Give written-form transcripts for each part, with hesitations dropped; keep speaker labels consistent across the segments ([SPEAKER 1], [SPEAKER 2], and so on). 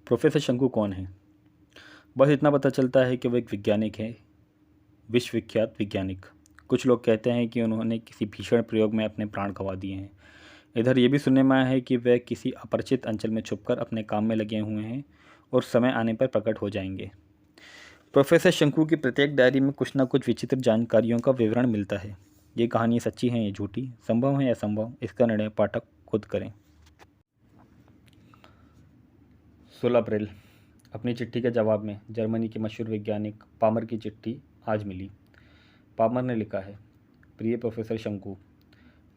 [SPEAKER 1] Professor शंकु कौन है? बस इतना पता चलता है कि वो एक वैज्ञानिक है, विश्वविख्यात वैज्ञानिक। कुछ लोग कहते हैं कि उन्होंने किसी भीषण प्रयोग में अपने प्राण गंवा दिए हैं। इधर ये भी सुनने में आया है कि वह किसी अपरिचित अंचल में छुपकर अपने काम में लगे हुए हैं और समय आने पर प्रकट हो जाएंगे। प्रोफेसर शंकु की प्रत्येक डायरी में कुछ न कुछ विचित्र जानकारियों का विवरण मिलता है। ये कहानी सच्ची है या झूठी, संभव है या असंभव, इसका निर्णय पाठक खुद करें। 16 अप्रैल। अपनी चिट्ठी के जवाब में जर्मनी के मशहूर वैज्ञानिक पामर की चिट्ठी आज मिली। पामर ने लिखा है, प्रिय प्रोफेसर शंकु,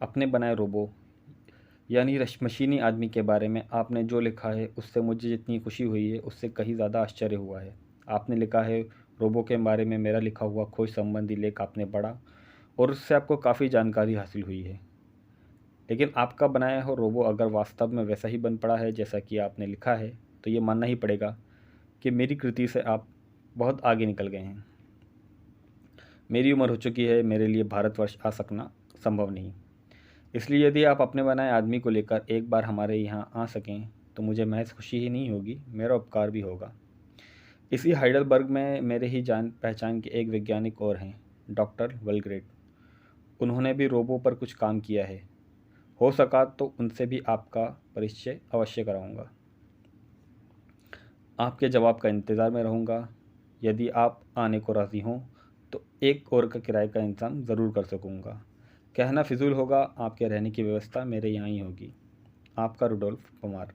[SPEAKER 1] अपने बनाए रोबो यानी मशीनी आदमी के बारे में आपने जो लिखा है उससे मुझे जितनी खुशी हुई है उससे कहीं ज़्यादा आश्चर्य हुआ है। आपने लिखा है रोबो के बारे में मेरा लिखा हुआ खोज संबंधी लेख आपने पढ़ा और उससे आपको काफ़ी जानकारी हासिल हुई है। लेकिन आपका बनाया हुआ रोबो अगर वास्तव में वैसा ही बन पड़ा है जैसा कि आपने लिखा है तो ये मानना ही पड़ेगा कि मेरी कृति से आप बहुत आगे निकल गए हैं। मेरी उम्र हो चुकी है, मेरे लिए भारतवर्ष आ सकना संभव नहीं, इसलिए यदि आप अपने बनाए आदमी को लेकर एक बार हमारे यहाँ आ सकें तो मुझे महज खुशी ही नहीं होगी, मेरा उपकार भी होगा। इसी हाइडलबर्ग में मेरे ही जान पहचान के एक वैज्ञानिक और हैं, डॉक्टर वलग्रेट। उन्होंने भी रोबो पर कुछ काम किया है। हो सका तो उनसे भी आपका परिचय अवश्य कराऊंगा। आपके जवाब का इंतज़ार में रहूँगा। यदि आप आने को राज़ी हों तो एक और का किराए का इंतज़ाम ज़रूर कर सकूँगा। कहना फिजूल होगा, आपके रहने की व्यवस्था मेरे यहाँ ही होगी। आपका रुडोल्फ पमार।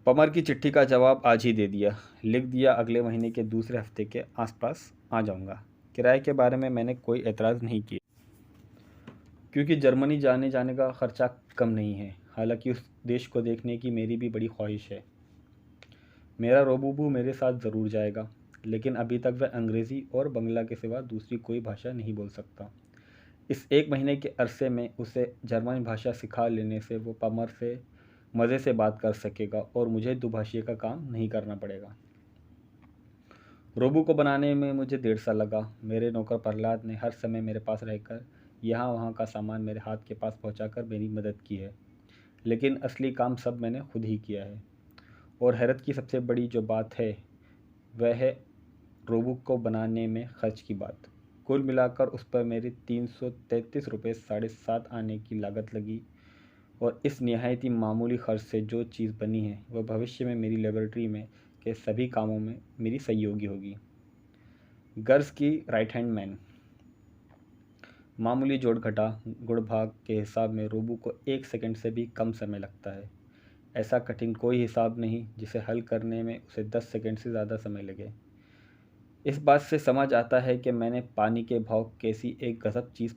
[SPEAKER 1] पमर की चिट्ठी का जवाब आज ही दे दिया, लिख दिया अगले महीने के दूसरे हफ्ते के आसपास आ जाऊँगा। किराए के बारे में मैंने कोई एतराज़ नहीं किया क्योंकि जर्मनी जाने का ख़र्चा कम नहीं है। हालांकि उस देश को देखने की मेरी भी बड़ी ख्वाहिश है। मेरा रोबूबू मेरे साथ ज़रूर जाएगा, लेकिन अभी तक वह अंग्रेज़ी और बंगला के सिवा दूसरी कोई भाषा नहीं बोल सकता। इस एक महीने के अरसे में उसे जर्मन भाषा सिखा लेने से वो पमर से मज़े से बात कर सकेगा और मुझे दुभाषी का काम नहीं करना पड़ेगा। रोबू को बनाने में मुझे 1.5 साल लगा। मेरे नौकर प्रहलाद ने हर समय मेरे पास रहकर यहाँ वहाँ का सामान मेरे हाथ के पास पहुँचाकर मेरी मदद की है, लेकिन असली काम सब मैंने खुद ही किया है। और हैरत की सबसे बड़ी जो बात है वह है रोबो को बनाने में खर्च की बात। कुल मिलाकर उस पर मेरे 333 रुपये 7.5 आने की लागत लगी और इस निहायती मामूली खर्च से जो चीज़ बनी है वह भविष्य में मेरी लेबोरेटरी में के सभी कामों में मेरी सहयोगी होगी। गर्ज की राइट हैंड मैन। मामूली जोड़ घटा गुण भाग के हिसाब में रोबो को 1 सेकंड से भी कम समय लगता है। ऐसा कठिन कोई हिसाब नहीं जिसे हल करने में उसे 10 सेकंड से ज़्यादा समय लगे। इस बात से समझ आता है कि मैंने पानी के भाव कैसी एक गजब चीज़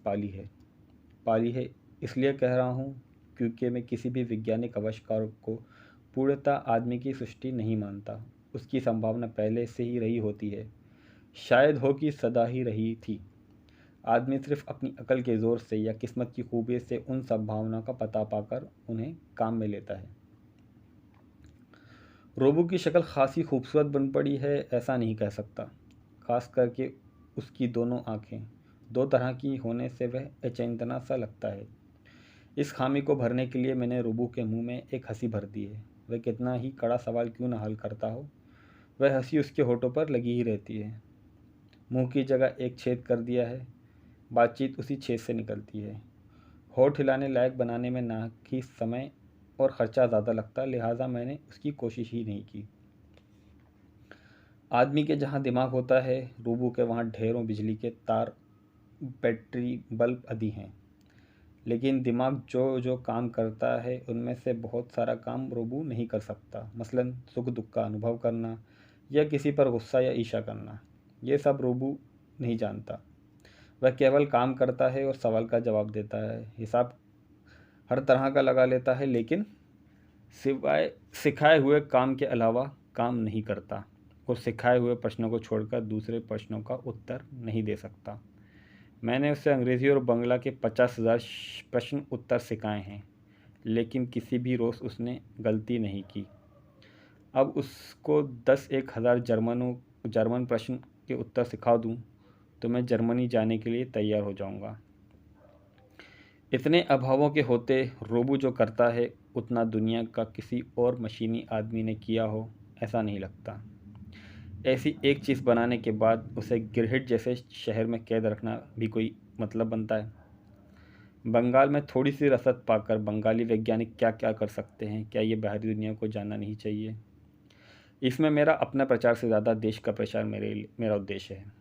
[SPEAKER 1] पाली है इसलिए कह रहा हूँ क्योंकि मैं किसी भी वैज्ञानिक आविष्कार को पूर्णतः आदमी की सृष्टि नहीं मानता। उसकी संभावना पहले से ही रही होती है, शायद हो कि सदा ही रही थी। आदमी सिर्फ अपनी अकल के ज़ोर से या किस्मत की खूबी से उन संभावनाओं का पता पाकर उन्हें काम में लेता है। रोबो की शक्ल खासी खूबसूरत बन पड़ी है ऐसा नहीं कह सकता, खास करके उसकी दोनों आँखें 2 तरह की होने से वह अचेतना सा लगता है। इस खामी को भरने के लिए मैंने रोबो के मुंह में एक हंसी भर दी है। वह कितना ही कड़ा सवाल क्यों न हल करता हो, वह हंसी उसके होठों पर लगी ही रहती है। मुंह की जगह एक छेद कर दिया है, बातचीत उसी छेद से निकलती है। होठ हिलाने लायक बनाने में ना ही समय और ख़र्चा ज़्यादा लगता, लिहाजा मैंने उसकी कोशिश ही नहीं की। आदमी के जहाँ दिमाग होता है, रोबो के वहाँ ढेरों बिजली के तार, बैटरी, बल्ब आदि हैं। लेकिन दिमाग जो जो काम करता है उनमें से बहुत सारा काम रोबो नहीं कर सकता। मसलन सुख दुख का अनुभव करना या किसी पर गुस्सा या ईर्ष्या करना, ये सब रोबो नहीं जानता। वह केवल काम करता है और सवाल का जवाब देता है। हिसाब हर तरह का लगा लेता है, लेकिन सिवाय सिखाए हुए काम के अलावा काम नहीं करता और सिखाए हुए प्रश्नों को छोड़कर दूसरे प्रश्नों का उत्तर नहीं दे सकता। मैंने उसे अंग्रेज़ी और बंगला के 50,000 प्रश्न उत्तर सिखाए हैं, लेकिन किसी भी रोज़ उसने गलती नहीं की। अब उसको 10-1 हज़ार जर्मन प्रश्न के उत्तर सिखा दूँ तो मैं जर्मनी जाने के लिए तैयार हो जाऊँगा। इतने अभावों के होते रोबो जो करता है उतना दुनिया का किसी और मशीनी आदमी ने किया हो ऐसा नहीं लगता। ऐसी एक चीज़ बनाने के बाद उसे गिरहिट जैसे शहर में कैद रखना भी कोई मतलब बनता है? बंगाल में थोड़ी सी रसद पाकर बंगाली वैज्ञानिक क्या क्या कर सकते हैं, क्या ये बाहरी दुनिया को जानना नहीं चाहिए? इसमें मेरा अपना प्रचार से ज़्यादा देश का प्रचार मेरा उद्देश्य है।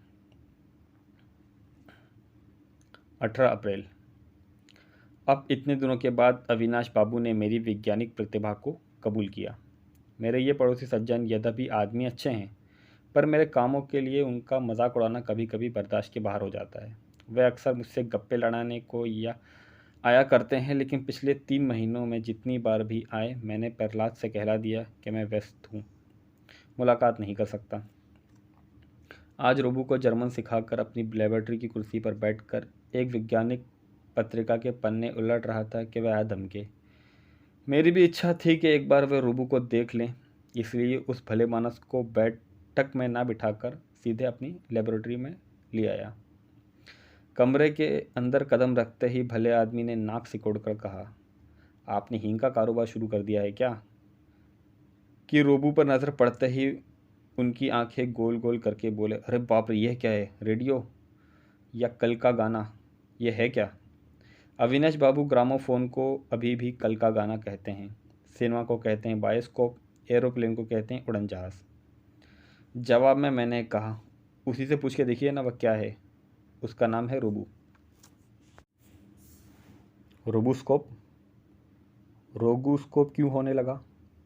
[SPEAKER 1] 18 अप्रैल। अब इतने दिनों के बाद अविनाश बाबू ने मेरी वैज्ञानिक प्रतिभा को कबूल किया। मेरे ये पड़ोसी सज्जन यद्यपि आदमी अच्छे हैं, पर मेरे कामों के लिए उनका मजाक उड़ाना कभी कभी बर्दाश्त के बाहर हो जाता है। वे अक्सर मुझसे गप्पे लड़ाने को या आया करते हैं, लेकिन पिछले 3 महीनों में जितनी बार भी आए मैंने प्रहलाद से कहला दिया कि मैं व्यस्त हूँ, मुलाकात नहीं कर सकता। आज रोबू को जर्मन सिखाकर अपनी लेबोरेटरी की कुर्सी पर बैठकर एक वैज्ञानिक पत्रिका के पन्ने उलट रहा था कि वह धमके। मेरी भी इच्छा थी कि एक बार वह रोबू को देख लें, इसलिए उस भले मानस को बैठक में ना बिठाकर सीधे अपनी लेबोरेटरी में ले आया। कमरे के अंदर कदम रखते ही भले आदमी ने नाक सिकोड़कर कहा, आपने हींग का कारोबार शुरू कर दिया है क्या? कि रोबू पर नज़र पड़ते ही उनकी आंखें गोल गोल करके बोले, अरे बाप रे, यह क्या है? रेडियो या कल का गाना? यह है क्या? अविनाश बाबू ग्रामोफोन को अभी भी कल का गाना कहते हैं, सिनेमा को कहते हैं बायोस्कोप, एरोप्लेन को कहते हैं उड़न जहाज़। जवाब में मैंने कहा, उसी से पूछ के देखिए ना, वह क्या है? उसका नाम है रोबू। रोबूस्कोप? रोगूस्कोप क्यों होने लगा?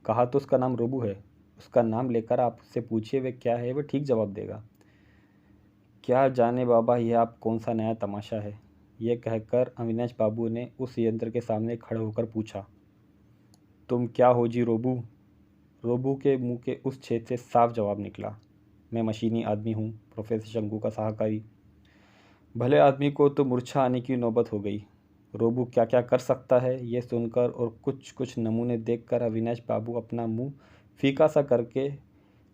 [SPEAKER 1] कहा तो उसका नाम रोबू है। उसका नाम लेकर आप उससे पूछिए वह क्या है, वह ठीक जवाब देगा। क्या जाने बाबा, यह आप कौन सा नया तमाशा है? यह कहकर अविनाश बाबू ने उस यंत्र के सामने खड़े होकर पूछा, तुम क्या हो जी रोबू? रोबू के मुंह के उस छेद से साफ जवाब निकला, मैं मशीनी आदमी हूँ, प्रोफेसर शंकु का सहकारी। भले आदमी को तो मूर्छा आने की नौबत हो गई। रोबू क्या क्या कर सकता है यह सुनकर और कुछ कुछ नमूने देखकर अविनाश बाबू अपना मुंह फीका सा करके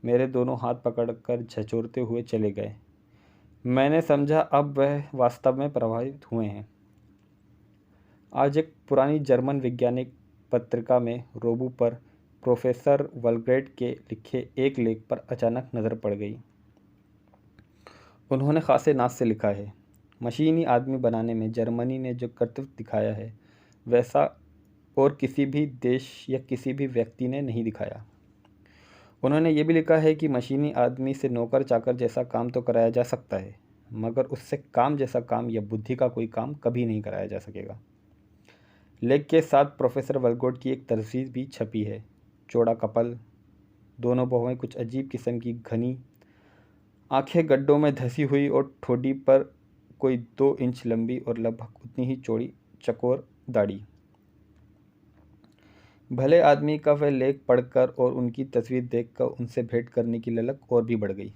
[SPEAKER 1] मेरे दोनों हाथ पकड़कर झचोरते हुए चले गए। मैंने समझा अब वह वास्तव में प्रभावित हुए हैं। आज एक पुरानी जर्मन वैज्ञानिक पत्रिका में रोबू पर प्रोफेसर वलग्रेड के लिखे एक लेख पर अचानक नज़र पड़ गई। उन्होंने खासे नाच से लिखा है, मशीनी आदमी बनाने में जर्मनी ने जो कर्तव्य दिखाया है वैसा और किसी भी देश या किसी भी व्यक्ति ने नहीं दिखाया। उन्होंने ये भी लिखा है कि मशीनी आदमी से नौकर चाकर जैसा काम तो कराया जा सकता है, मगर उससे काम जैसा काम या बुद्धि का कोई काम कभी नहीं कराया जा सकेगा। लेख के साथ प्रोफेसर वलगोट की एक तस्वीर भी छपी है। चौड़ा कपल, दोनों बाहुएं कुछ अजीब किस्म की घनी, आंखें गड्ढों में धसी हुई और ठोड़ी पर कोई 2 इंच लंबी और लगभग उतनी ही चौड़ी चकोर दाढ़ी। भले आदमी का वह लेख पढ़कर और उनकी तस्वीर देखकर उनसे भेंट करने की ललक और भी बढ़ गई।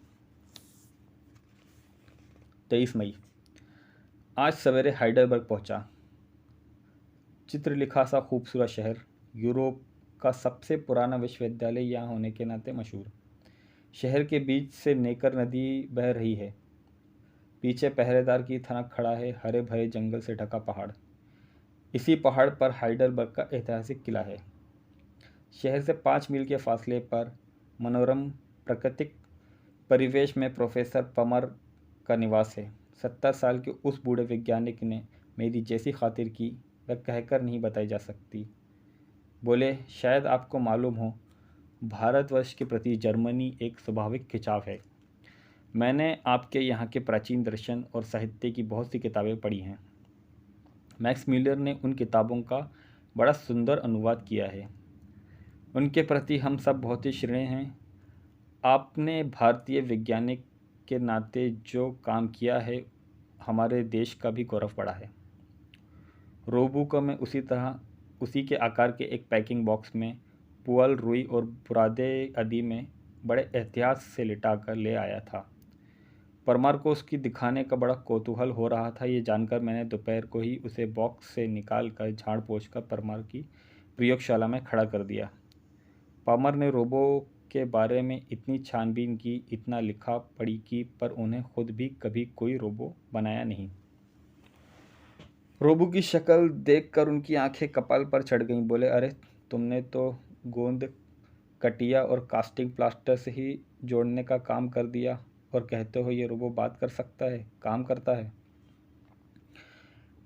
[SPEAKER 1] 23 मई। आज सवेरे हाइडलबर्ग पहुंचा। चित्रलिखा सा खूबसूरत शहर, यूरोप का सबसे पुराना विश्वविद्यालय यहाँ होने के नाते मशहूर। शहर के बीच से नेकर नदी बह रही है। पीछे पहरेदार की तरह खड़ा है हरे भरे जंगल से ढका पहाड़। इसी पहाड़ पर हाइडलबर्ग का ऐतिहासिक किला है। शहर से 5 मील के फासले पर मनोरम प्राकृतिक परिवेश में प्रोफेसर पमर का निवास है। 70 साल के उस बूढ़े वैज्ञानिक ने मेरी जैसी खातिर की वह कहकर नहीं बताई जा सकती। बोले, शायद आपको मालूम हो, भारतवर्ष के प्रति जर्मनी एक स्वाभाविक खिंचाव है। मैंने आपके यहाँ के प्राचीन दर्शन और साहित्य की बहुत सी किताबें पढ़ी हैं। मैक्स मिलर ने उन किताबों का बड़ा सुंदर अनुवाद किया है। उनके प्रति हम सब बहुत ही ऋणी हैं। आपने भारतीय वैज्ञानिक के नाते जो काम किया है हमारे देश का भी गौरव बढ़ा है। रोबू को मैं उसी के आकार के एक पैकिंग बॉक्स में पुअल, रुई और बुरादे आदि में बड़े एहतियात से लिटाकर ले आया था। परमार को उसकी दिखाने का बड़ा कौतूहल हो रहा था। ये जानकर मैंने दोपहर को ही उसे बॉक्स से निकाल कर झाड़ पोंछ कर परमार की प्रयोगशाला में खड़ा कर दिया। पामर ने रोबो के बारे में इतनी छानबीन की, इतना लिखा पढ़ी की, पर उन्हें खुद भी कभी कोई रोबो बनाया नहीं। रोबू की शक्ल देखकर उनकी आंखें कपाल पर चढ़ गईं। बोले, अरे तुमने तो गोंद कटिया और कास्टिंग प्लास्टर से ही जोड़ने का काम कर दिया और कहते हो ये रोबो बात कर सकता है, काम करता है।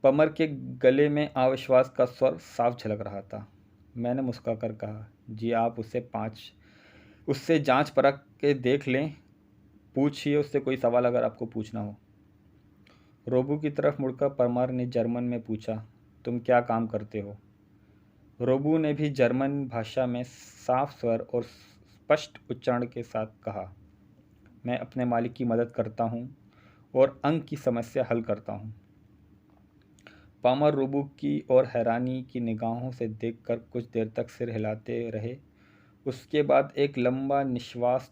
[SPEAKER 1] पमर के गले में अविश्वास का स्वर साफ झलक रहा था। मैंने मुस्कुराकर कहा, जी आप उससे जांच परख के देख लें, पूछिए उससे कोई सवाल अगर आपको पूछना हो। रोबू की तरफ मुड़कर परमार ने जर्मन में पूछा, तुम क्या काम करते हो? रोबू ने भी जर्मन भाषा में साफ स्वर और स्पष्ट उच्चारण के साथ कहा, मैं अपने मालिक की मदद करता हूँ और अंक की समस्या हल करता हूँ। पामर रोबू की ओर हैरानी की निगाहों से देखकर कुछ देर तक सिर हिलाते रहे। उसके बाद एक लंबा निश्वास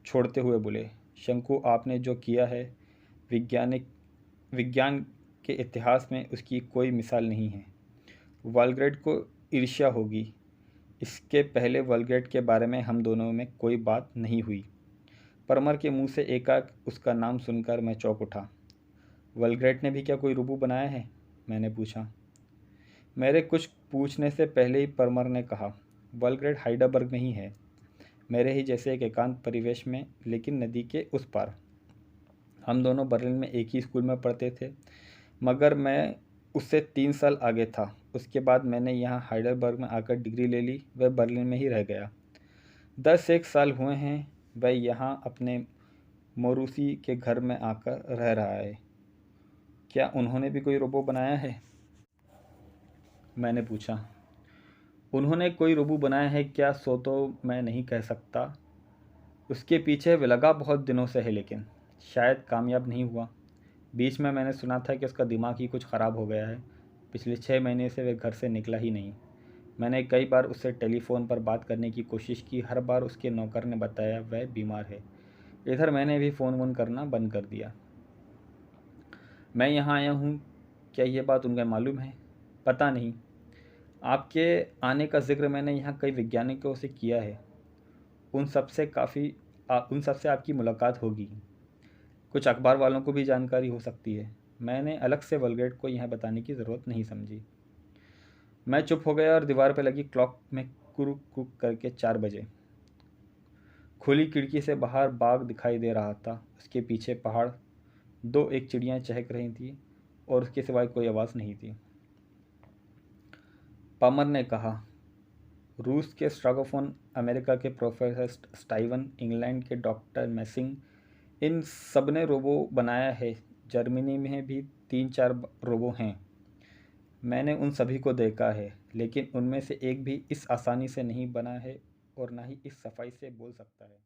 [SPEAKER 1] छोड़ते हुए बोले, शंकु आपने जो किया है विज्ञान के इतिहास में उसकी कोई मिसाल नहीं है। वॉलग्रेड को ईर्ष्या होगी। इसके पहले वॉलग्रेड के बारे में हम दोनों में कोई बात नहीं हुई। परमर के मुंह से एकाएक उसका नाम सुनकर मैं चौंक उठा। वॉलग्रेड ने भी क्या कोई रोबो बनाया है? मैंने पूछा। मेरे कुछ पूछने से पहले ही परमर ने कहा, वॉलग्रेड हाइडेलबर्ग में ही है, मेरे ही जैसे एक एकांत परिवेश में, लेकिन नदी के उस पार। हम दोनों बर्लिन में एक ही स्कूल में पढ़ते थे, मगर मैं उससे 3 साल आगे था। उसके बाद मैंने यहाँ हाइडेलबर्ग में आकर डिग्री ले ली। वह बर्लिन में ही रह गया। 10-1 साल हुए हैं वह यहाँ अपने मोरूसी के घर में आकर रह रहा है। क्या उन्होंने भी कोई रोबो बनाया है? मैंने पूछा। उन्होंने कोई रोबो बनाया है क्या, सो तो मैं नहीं कह सकता। उसके पीछे वे लगा बहुत दिनों से है, लेकिन शायद कामयाब नहीं हुआ। बीच में मैंने सुना था कि उसका दिमाग ही कुछ ख़राब हो गया है। पिछले 6 महीने से वह घर से निकला ही नहीं। मैंने कई बार उससे टेलीफोन पर बात करने की कोशिश की। हर बार उसके नौकर ने बताया वह बीमार है। इधर मैंने भी फ़ोन वोन करना बंद कर दिया। मैं यहाँ आया हूँ, क्या यह बात उन्हें मालूम है? पता नहीं। आपके आने का जिक्र मैंने यहाँ कई वैज्ञानिकों से किया है। उन सबसे आपकी मुलाकात होगी। कुछ अखबार वालों को भी जानकारी हो सकती है। मैंने अलग से वॉलग्रेड को यह बताने की ज़रूरत नहीं समझी। मैं चुप हो गया और दीवार पर लगी क्लॉक में कुरुक कुरुक करके 4 बजे। खुली खिड़की से बाहर बाग दिखाई दे रहा था। उसके पीछे पहाड़, एक चिड़ियाँ चहक रही थी और उसके सिवाय कोई आवाज़ नहीं थी। पामर ने कहा, रूस के स्ट्रागोफोन, अमेरिका के प्रोफेसर स्टाइवन, इंग्लैंड के डॉक्टर मैसिंग, इन सब ने रोबो बनाया है। जर्मनी में भी 3-4 रोबो हैं। मैंने उन सभी को देखा है, लेकिन उनमें से एक भी इस आसानी से नहीं बना है और ना ही इस सफाई से बोल सकता है।